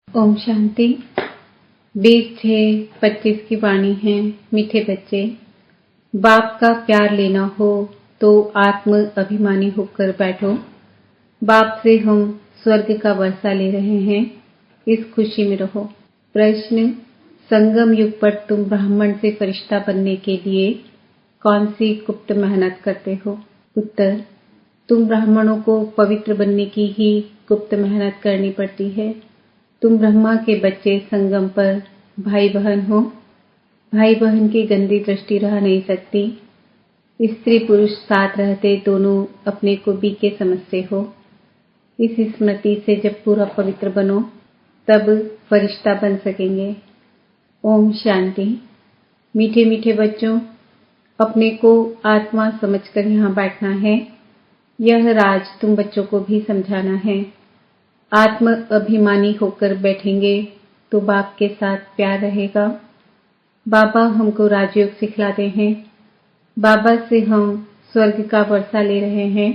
ओम शांति। 20/6/25 की वाणी है। मीठे बच्चे, बाप का प्यार लेना हो तो आत्म अभिमानी होकर बैठो। बाप से हम स्वर्ग का वर्षा ले रहे हैं, इस खुशी में रहो। प्रश्न: संगम युग पर तुम ब्राह्मण से फरिश्ता बनने के लिए कौन सी गुप्त मेहनत करते हो? उत्तर: तुम ब्राह्मणों को पवित्र बनने की ही गुप्त मेहनत करनी पड़ती है। तुम ब्रह्मा के बच्चे संगम पर भाई बहन हो। भाई बहन की गंदी दृष्टि रह नहीं सकती। स्त्री पुरुष साथ रहते दोनों अपने को बीके समझते हो। इस स्मृति से जब पूरा पवित्र बनो तब फरिश्ता बन सकेंगे। ओम शांति। मीठे मीठे बच्चों, अपने को आत्मा समझकर यहाँ बैठना है। यह राज तुम बच्चों को भी समझाना है। आत्म अभिमानी होकर बैठेंगे तो बाप के साथ प्यार रहेगा। बाबा हमको राजयोग सिखलाते हैं। बाबा से हम स्वर्ग का वर्षा ले रहे हैं।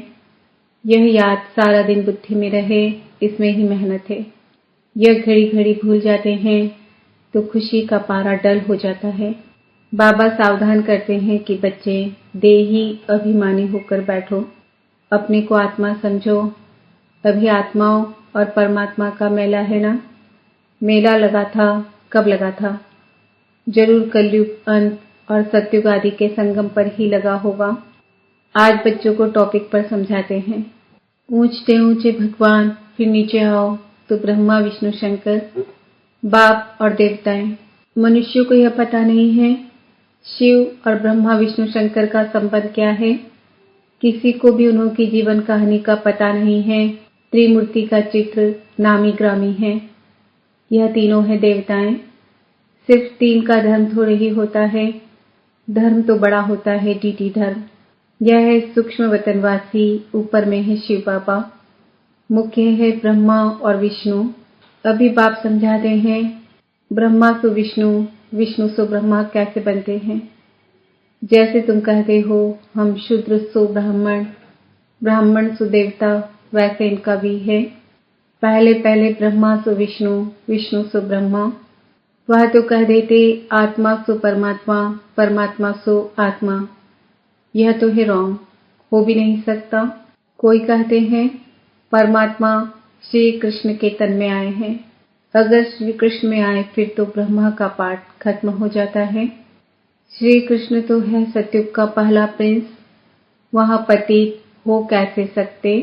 यह याद सारा दिन बुद्धि में रहे, इसमें ही मेहनत है। यह घड़ी घड़ी भूल जाते हैं तो खुशी का पारा डल हो जाता है। बाबा सावधान करते हैं कि बच्चे देही अभिमानी होकर बैठो, अपने को आत्मा समझो। अभी आत्माओं और परमात्मा का मेला है ना? मेला लगा था, कब लगा था? जरूर कलयुग अंत और सत्युग आदि के संगम पर ही लगा होगा। आज बच्चों को टॉपिक पर समझाते हैं। ऊंचे ऊंचे भगवान, फिर नीचे आओ तो ब्रह्मा विष्णु शंकर, बाप और देवताएं। मनुष्यों को यह पता नहीं है शिव और ब्रह्मा विष्णु शंकर का संबंध क्या है। किसी को भी उनकी जीवन कहानी का पता नहीं है। त्रिमूर्ति का चित्र नामी ग्रामी है। यह तीनों है देवताएं। सिर्फ 3 का धर्म थोड़े ही होता है। धर्म तो बड़ा होता है, डीटी धर्म। यह है सूक्ष्म वतनवासी, ऊपर में है शिव बाबा, मुख्य है ब्रह्मा और विष्णु। अभी बाप समझाते हैं ब्रह्मा सो विष्णु, विष्णु सो ब्रह्मा कैसे बनते हैं। जैसे तुम कहते हो हम शूद्र सो ब्राह्मण, ब्राह्मण सो देवता, वैसे इनका भी है। पहले पहले ब्रह्मा सो विष्णु, विष्णु सो ब्रह्मा। वह तो कह देते आत्मा सो परमात्मा, परमात्मा सो आत्मा। यह तो है रॉन्ग, हो भी नहीं सकता। कोई कहते हैं परमात्मा श्री कृष्ण के तन में आए हैं। अगर श्री कृष्ण में आए फिर तो ब्रह्मा का पाठ खत्म हो जाता है। श्री कृष्ण तो है सतयुग का पहला प्रिंस। वहां पतित हो कैसे सकते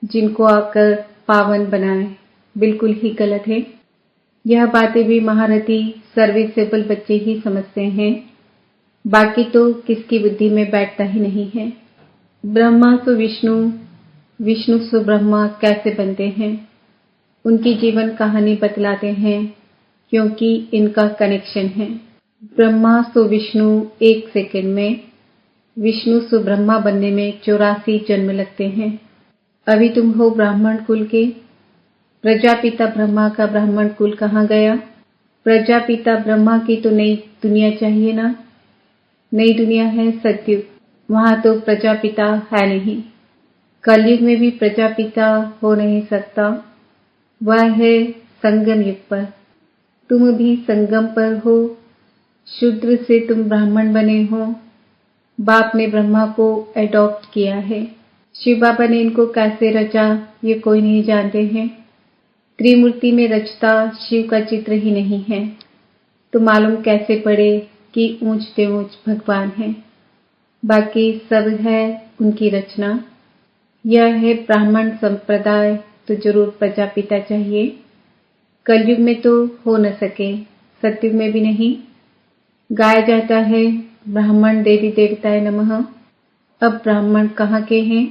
जिनको आकर पावन बनाए। बिल्कुल ही गलत है। यह बातें भी महारथी सर्विसेबल बच्चे ही समझते हैं, बाकी तो किसकी बुद्धि में बैठता ही नहीं है। ब्रह्मा सो विष्णु, विष्णु सो ब्रह्मा कैसे बनते हैं, उनकी जीवन कहानी बतलाते हैं, क्योंकि इनका कनेक्शन है। ब्रह्मा सो विष्णु 1 सेकंड में, विष्णु सो ब्रह्मा बनने में 84 जन्म लगते हैं। अभी तुम हो ब्राह्मण कुल के। प्रजापिता ब्रह्मा का ब्राह्मण कुल कहाँ गया? प्रजापिता ब्रह्मा की तो नई दुनिया चाहिए ना। नई दुनिया है सतयुग, वहां तो प्रजापिता है नहीं। कलयुग में भी प्रजापिता हो नहीं सकता, वह है संगम युग पर। तुम भी संगम पर हो। शूद्र से तुम ब्राह्मण बने हो। बाप ने ब्रह्मा को एडॉप्ट किया है। शिव बाबा ने इनको कैसे रचा ये कोई नहीं जानते हैं। त्रिमूर्ति में रचता शिव का चित्र ही नहीं है तो मालूम कैसे पड़े कि ऊंच से ऊंच भगवान है। बाकी सब है उनकी रचना। यह है ब्राह्मण संप्रदाय तो जरूर प्रजापिता चाहिए। कलयुग में तो हो न सके, सतयुग में भी नहीं। गाया जाता है ब्राह्मण देवी देवताय नमः। अब ब्राह्मण कहाँ के हैं?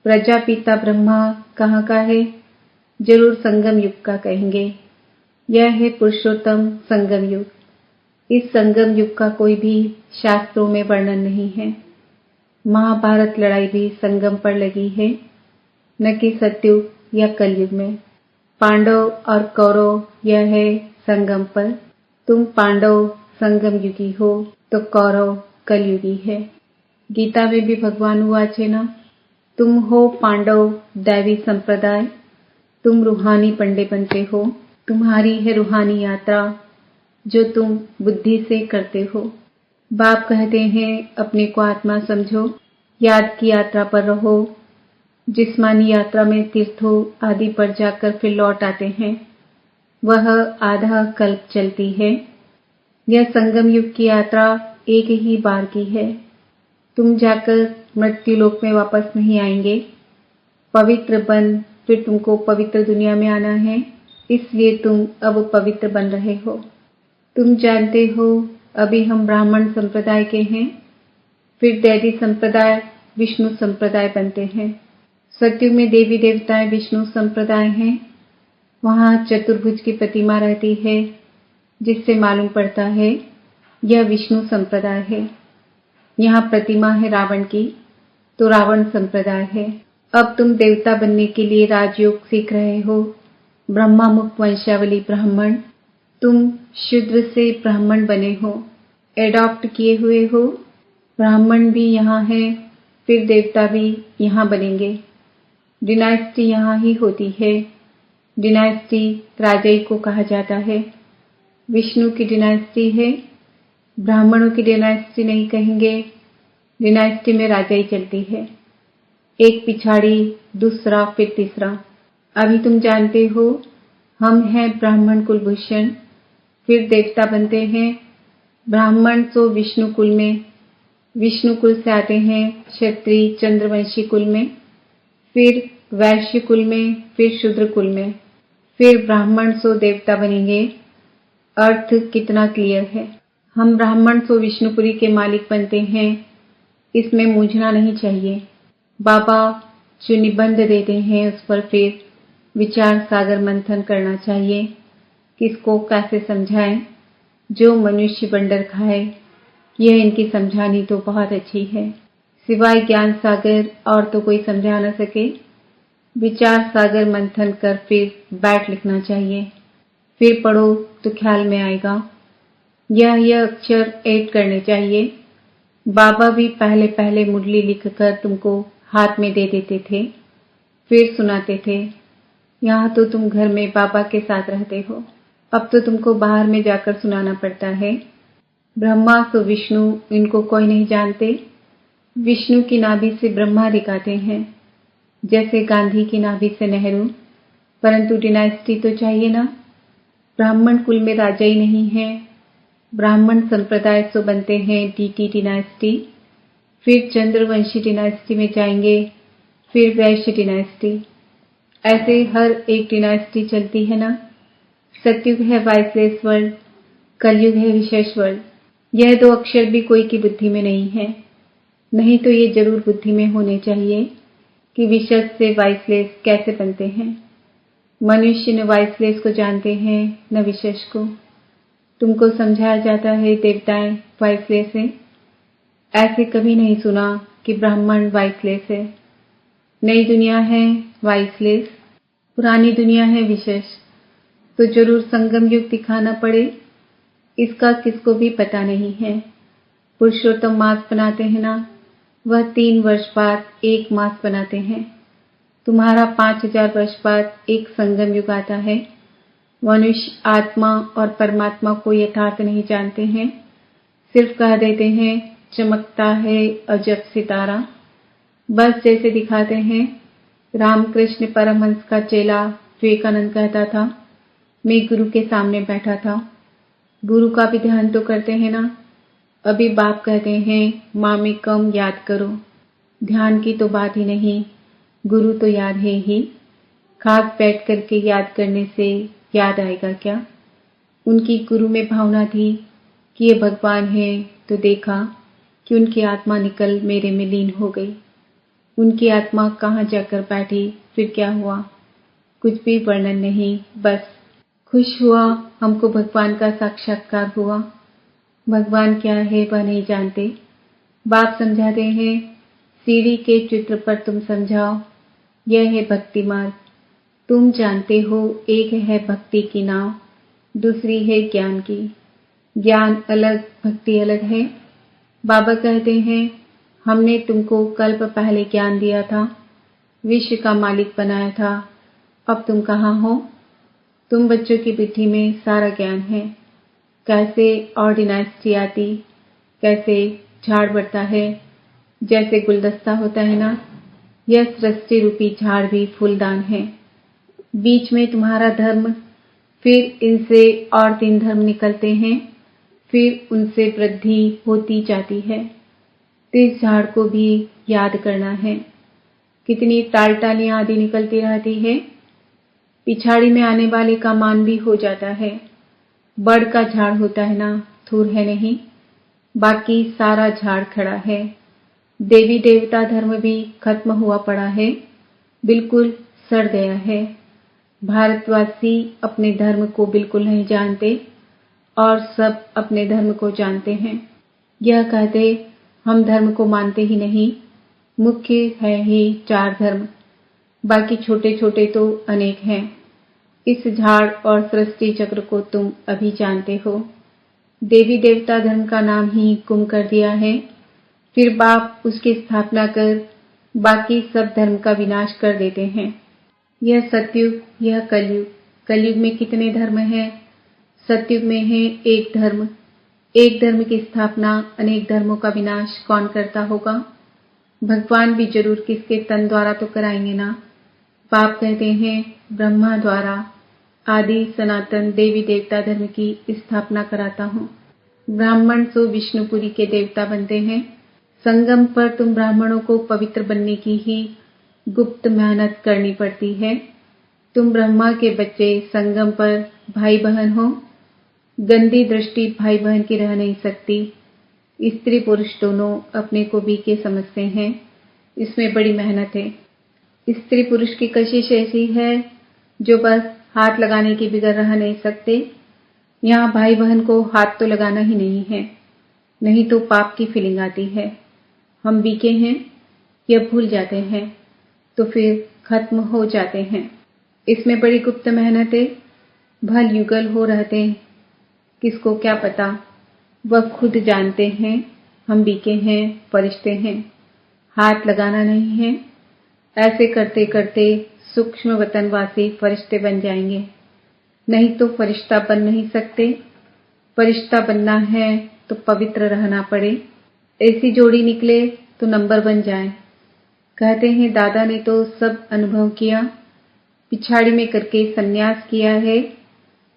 प्रजापिता ब्रह्मा कहाँ का है? जरूर संगम युग का कहेंगे। यह है पुरुषोत्तम संगम युग। इस संगम युग का कोई भी शास्त्रों में वर्णन नहीं है। महाभारत लड़ाई भी संगम पर लगी है, न कि सतयुग या कलयुग में। पांडव और कौरव यह है संगम पर। तुम पांडव संगम युगी हो तो कौरव कलयुगी है। गीता में भी भगवान हुआ छे ना, तुम हो पांडव दैवी संप्रदाय, तुम रूहानी पंडे बनते हो। तुम्हारी है रूहानी यात्रा जो तुम बुद्धि से करते हो। बाप कहते हैं अपने को आत्मा समझो, याद की यात्रा पर रहो। जिस्मानी यात्रा में तीर्थों आदि पर जाकर फिर लौट आते हैं, वह आधा कल्प चलती है। यह संगम युग की यात्रा एक ही बार की है। तुम जाकर मृत्यु लोक में वापस नहीं आएंगे। पवित्र बन फिर तुमको पवित्र दुनिया में आना है, इसलिए तुम अब पवित्र बन रहे हो। तुम जानते हो अभी हम ब्राह्मण संप्रदाय के हैं, फिर दैवी संप्रदाय विष्णु संप्रदाय बनते हैं। सतयुग में देवी देवताएं विष्णु संप्रदाय हैं। वहां चतुर्भुज की प्रतिमा रहती है, जिससे मालूम पड़ता है यह विष्णु संप्रदाय है। यहाँ प्रतिमा है रावण की, तो रावण संप्रदाय है। अब तुम देवता बनने के लिए राजयोग सीख रहे हो। ब्रह्मा मुख वंशावली ब्राह्मण, तुम शूद्र से ब्राह्मण बने हो, एडॉप्ट किए हुए हो। ब्राह्मण भी यहाँ है, फिर देवता भी यहाँ बनेंगे। डिनाइस्टी यहाँ ही होती है। डिनाइस्टी राजाई को कहा जाता है। विष्णु की डिनाइस्टी है, ब्राह्मणों की डिनाइस्टी नहीं कहेंगे। डिनाइस्टी में राजाई चलती है, एक पिछाड़ी दूसरा फिर तीसरा। अभी तुम जानते हो हम हैं ब्राह्मण कुलभूषण, फिर देवता बनते हैं। ब्राह्मण तो विष्णु कुल में, विष्णु कुल से आते हैं क्षत्रिय चंद्रवंशी कुल में, फिर वैश्य कुल में, फिर शूद्र कुल में, फिर ब्राह्मण सो देवता बनेंगे। अर्थ कितना क्लियर है। हम ब्राह्मण सो विष्णुपुरी के मालिक बनते हैं, इसमें मूझना नहीं चाहिए। बाबा जो निबंध देते हैं उस पर फिर विचार सागर मंथन करना चाहिए, किसको कैसे समझाएं। जो मनुष्य बंडर खाए, यह इनकी समझानी तो बहुत अच्छी है। सिवाय ज्ञान सागर और तो कोई समझा न सके। विचार सागर मंथन कर फिर बैठ लिखना चाहिए, फिर पढ़ो तो ख्याल में आएगा। यह अक्षर ऐड करने चाहिए। बाबा भी पहले पहले मुरली लिखकर तुमको हाथ में दे देते थे, फिर सुनाते थे। यहाँ तो तुम घर में बाबा के साथ रहते हो, अब तो तुमको बाहर में जाकर सुनाना पड़ता है। ब्रह्मा तो विष्णु, इनको कोई नहीं जानते। विष्णु की नाभि से ब्रह्मा दिखाते हैं, जैसे गांधी की नाभि से नेहरू। परंतु डिनाइस्टी तो चाहिए ना। ब्राह्मण कुल में राजाई नहीं है। ब्राह्मण संप्रदाय तो बनते हैं डीटी डिनाइस्टी, फिर चंद्रवंशी डिनाइस्टी में जाएंगे, फिर वैश्य डिनाइस्टी। ऐसे हर एक डिनाइस्टी चलती है ना। सतयुग है वाइसलेस वर्ल्ड, कलयुग है विशेष वर्ल्ड। यह दो अक्षर भी कोई की बुद्धि में नहीं है, नहीं तो ये जरूर बुद्धि में होने चाहिए कि विशेष से वाइसलेस कैसे बनते हैं। मनुष्य न वाइसलेस को जानते हैं न विशेष को। तुमको समझाया जाता है देवताएं वाइसलेस है, ऐसे कभी नहीं सुना कि ब्राह्मण वाइसलेस है। नई दुनिया है वाइसलेस, पुरानी दुनिया है विशेष। तो जरूर संगम युग दिखाना पड़े, इसका किसको भी पता नहीं है। पुरुषोत्तम मास बनाते हैं ना, वह 3 वर्ष बाद एक मास बनाते हैं। तुम्हारा 5000 वर्ष बाद एक संगम युग आता है। मनुष्य आत्मा और परमात्मा को यथार्थ नहीं जानते हैं, सिर्फ कह देते हैं चमकता है अजब सितारा। बस जैसे दिखाते हैं। रामकृष्ण परमहंस का चेला विवेकानंद कहता था, मैं गुरु के सामने बैठा था। गुरु का भी ध्यान तो करते हैं ना। अभी बाप कहते हैं मामिकम याद करो। ध्यान की तो बात ही नहीं, गुरु तो याद है ही। खाक बैठ करके याद करने से याद आएगा क्या। उनकी गुरु में भावना थी कि ये भगवान है, तो देखा कि उनकी आत्मा निकल मेरे में लीन हो गई। उनकी आत्मा कहाँ जाकर बैठी, फिर क्या हुआ, कुछ भी वर्णन नहीं। बस खुश हुआ, हमको भगवान का साक्षात्कार हुआ। भगवान क्या है वह नहीं जानते। बाप समझाते हैं सीढ़ी के चित्र पर तुम समझाओ, यह है भक्ति मार्ग। तुम जानते हो एक है भक्ति की नाव, दूसरी है ज्ञान की। ज्ञान अलग भक्ति अलग है। बाबा कहते हैं हमने तुमको कल्प पहले ज्ञान दिया था, विश्व का मालिक बनाया था। अब तुम कहाँ हो। तुम बच्चों की बुद्धि में सारा ज्ञान है। कैसे और डिनाइटी आती, कैसे झाड़ बढ़ता है, जैसे गुलदस्ता होता है ना, यह सृष्टि रूपी झाड़ भी फूलदान है। बीच में तुम्हारा धर्म, फिर इनसे और 3 धर्म निकलते हैं, फिर उनसे वृद्धि होती जाती है। तो इस झाड़ को भी याद करना है। कितनी टालटालियां आदि निकलती रहती है, पिछाड़ी में आने वाले का मान भी हो जाता है। बड़ का झाड़ होता है ना, थूर है नहीं, बाकी सारा झाड़ खड़ा है। देवी देवता धर्म भी खत्म हुआ पड़ा है, बिल्कुल सड़ गया है। भारतवासी अपने धर्म को बिल्कुल नहीं जानते और सब अपने धर्म को जानते हैं। यह कहते हम धर्म को मानते ही नहीं, मुख्य है ही 4 धर्म, बाकी छोटे छोटे तो अनेक हैं। इस झाड़ और सृष्टि चक्र को तुम अभी जानते हो। देवी देवता धर्म का नाम ही गुम कर दिया है, फिर बाप उसकी स्थापना कर बाकी सब धर्म का विनाश कर देते हैं। यह सतयुग, यह कलयुग। कलयुग में कितने धर्म हैं? सतयुग में है एक धर्म। एक धर्म की स्थापना, अनेक धर्मों का विनाश कौन करता होगा? भगवान भी जरूर किसके तन द्वारा तो कराएंगे ना। बाप कहते हैं ब्रह्मा द्वारा आदि सनातन देवी देवता धर्म की स्थापना कराता हूँ। ब्राह्मण तो विष्णुपुरी के देवता बनते हैं। संगम पर तुम ब्राह्मणों को पवित्र बनने की ही गुप्त मेहनत करनी पड़ती है। तुम ब्रह्मा के बच्चे संगम पर भाई बहन हो। गंदी दृष्टि भाई बहन की रह नहीं सकती। स्त्री पुरुष दोनों अपने को बीके समझते हैं, इसमें बड़ी मेहनत है। स्त्री पुरुष की कशिश ऐसी है जो बस हाथ लगाने के बगैर रह नहीं सकते। यहाँ भाई बहन को हाथ तो लगाना ही नहीं है, नहीं तो पाप की फीलिंग आती है। हम बीके हैं, यह भूल जाते हैं, तो फिर खत्म हो जाते हैं। इसमें बड़ी गुप्त मेहनत है। भल युगल हो रहते, किसको क्या पता, वह खुद जानते हैं। हम बीके हैं, फरिश्ते हैं, हाथ लगाना नहीं है। ऐसे करते करते सूक्ष्म वतनवासी फरिश्ते बन जाएंगे, नहीं तो फरिश्ता बन नहीं सकते। फरिश्ता बनना है तो पवित्र रहना पड़े। ऐसी जोड़ी निकले तो नंबर बन जाए। कहते हैं दादा ने तो सब अनुभव किया, पिछाड़ी में करके सन्यास किया है।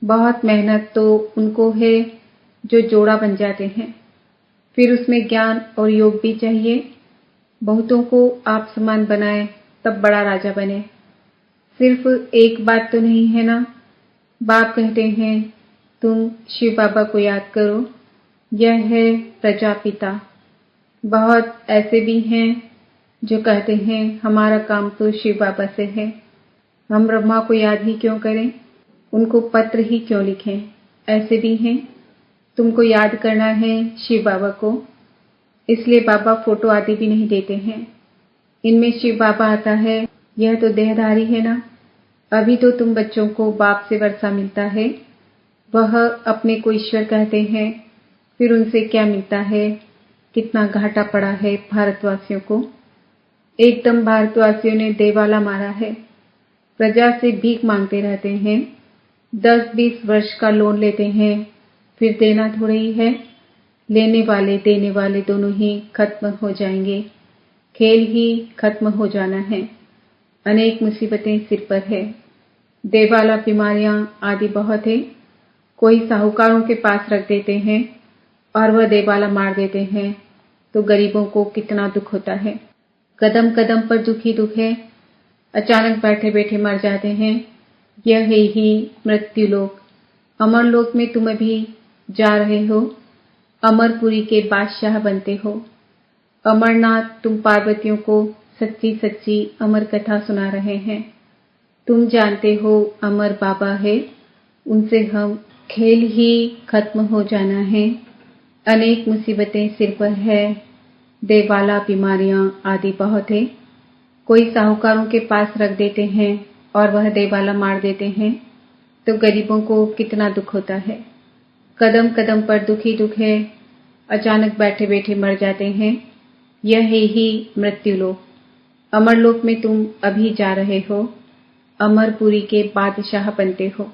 बहुत मेहनत तो उनको है जो जोड़ा बन जाते हैं, फिर उसमें ज्ञान और योग भी चाहिए। बहुतों को आप समान बनाए तब बड़ा राजा बने। सिर्फ एक बात तो नहीं है ना। बाप कहते हैं तुम शिव बाबा को याद करो, यह है प्रजापिता। बहुत ऐसे भी हैं जो कहते हैं हमारा काम तो शिव बाबा से है, हम ब्रह्मा को याद ही क्यों करें, उनको पत्र ही क्यों लिखें। ऐसे भी हैं। तुमको याद करना है शिव बाबा को, इसलिए बाबा फोटो आदि भी नहीं देते हैं। इनमें शिव बाबा आता है, यह तो देहधारी है ना। अभी तो तुम बच्चों को बाप से वर्षा मिलता है, वह अपने को ईश्वर कहते हैं, फिर उनसे क्या मिलता है। कितना घाटा पड़ा है भारतवासियों को। एकदम भारतवासियों ने देवाला मारा है। प्रजा से भीख मांगते रहते हैं, 10-20 वर्ष का लोन लेते हैं, फिर देना थोड़ा ही है। लेने वाले देने वाले दोनों ही खत्म हो जाएंगे, खेल ही खत्म हो जाना है। अनेक मुसीबतें सिर पर है, देवाला बीमारियां आदि बहुत है। कोई साहूकारों के पास रख देते हैं और वह देवाला मार देते हैं, तो गरीबों को कितना दुख होता है। कदम कदम पर दुख ही दुख है। अचानक बैठे बैठे मर जाते हैं। यह है ही मृत्यु लोक। अमर लोक में तुम अभी जा रहे हो, अमरपुरी के बादशाह बनते हो। अमरनाथ तुम पार्वतियों को सच्ची सच्ची अमर कथा सुना रहे हैं। तुम जानते हो अमर बाबा है, उनसे हम खेल ही खत्म हो जाना है। अनेक मुसीबतें सिर पर है, देवाला बीमारियां आदि बहुत है। कोई साहूकारों के पास रख देते हैं और वह देवाला मार देते हैं, तो गरीबों को कितना दुख होता है। कदम कदम पर दुख ही दुख है। अचानक बैठे बैठे मर जाते हैं। यह है ही मृत्यु लोक। अमरलोक में तुम अभी जा रहे हो, अमरपुरी के बादशाह बनते हो।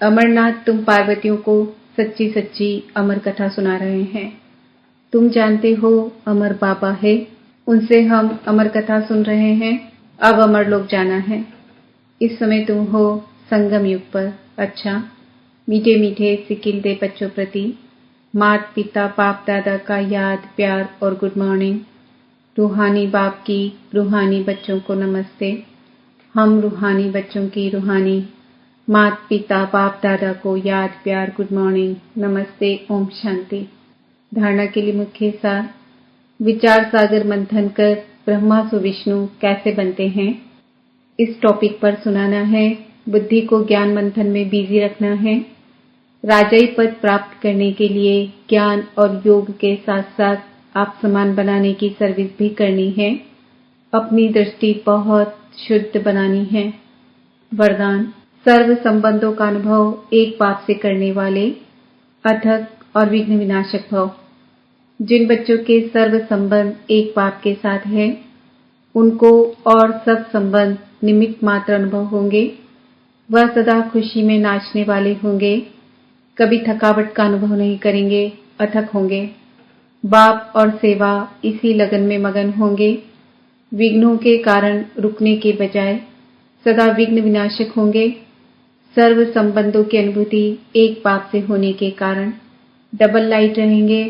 अमरनाथ तुम पार्वतियों को सच्ची सच्ची अमर कथा सुना रहे हैं। तुम जानते हो अमर बाबा है, उनसे हम अमर कथा सुन रहे हैं। अब अमर लोग जाना है। इस समय तुम हो संगम युग पर। अच्छा, मीठे मीठे सिकिलदे बच्चों प्रति माता पिता बाप दादा का याद प्यार और गुड मॉर्निंग। रूहानी बाप की रूहानी बच्चों को नमस्ते। हम रूहानी बच्चों की रूहानी माता पिता बाप दादा को याद प्यार गुड मॉर्निंग नमस्ते ओम शांति। धारणा के लिए मुख्य सार, विचार सागर मंथन कर ब्रह्मा सु विष्णु कैसे बनते हैं, इस टॉपिक पर सुनाना है। बुद्धि को ज्ञान मंथन में बिजी रखना है। राजाई पद प्राप्त करने के लिए ज्ञान और योग के साथ साथ आप समान बनाने की सर्विस भी करनी है। अपनी दृष्टि बहुत शुद्ध बनानी है। वरदान, सर्व संबंधों का अनुभव एक बाप से करने वाले अथक और विघ्न विनाशक भव। जिन बच्चों के सर्व संबंध एक बाप के साथ है, उनको और सब संबंध निमित्त मात्र अनुभव होंगे। वह सदा खुशी में नाचने वाले होंगे, कभी थकावट का अनुभव नहीं करेंगे, अथक होंगे। बाप और सेवा इसी लगन में मगन होंगे। विघ्नों के कारण रुकने के बजाय सदा विघ्न विनाशक होंगे। सर्व संबंधों की अनुभूति एक बाप से होने के कारण डबल लाइट रहेंगे,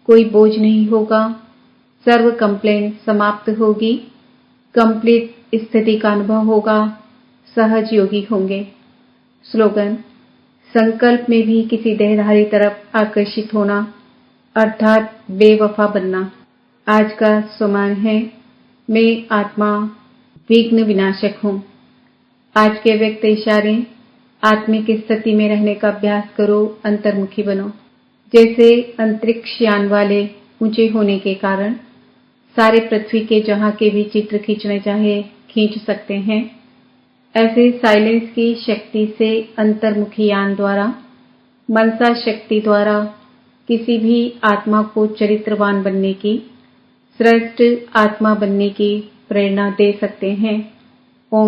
कोई बोझ नहीं होगा। सर्व कंप्लेंट समाप्त होगी, कंप्लीट स्थिति का अनुभव होगा, सहज योगी होंगे। स्लोगन, संकल्प में भी किसी देहधारी तरफ आकर्षित होना अर्थात बेवफा बनना। आज का स्वमान है, मैं आत्मा विघ्न विनाशक हूँ। आज के व्यक्त इशारे, आत्मिक स्थिति में रहने का अभ्यास करो, अंतर्मुखी बनो। जैसे अंतरिक्ष यान वाले ऊंचे होने के कारण सारे पृथ्वी के जहां के भी चित्र खींचने चाहे खींच सकते हैं, ऐसे साइलेंस की शक्ति से अंतर्मुखी यान द्वारा, मनसा शक्ति द्वारा किसी भी आत्मा को चरित्रवान बनने की, श्रेष्ठ आत्मा बनने की प्रेरणा दे सकते हैं।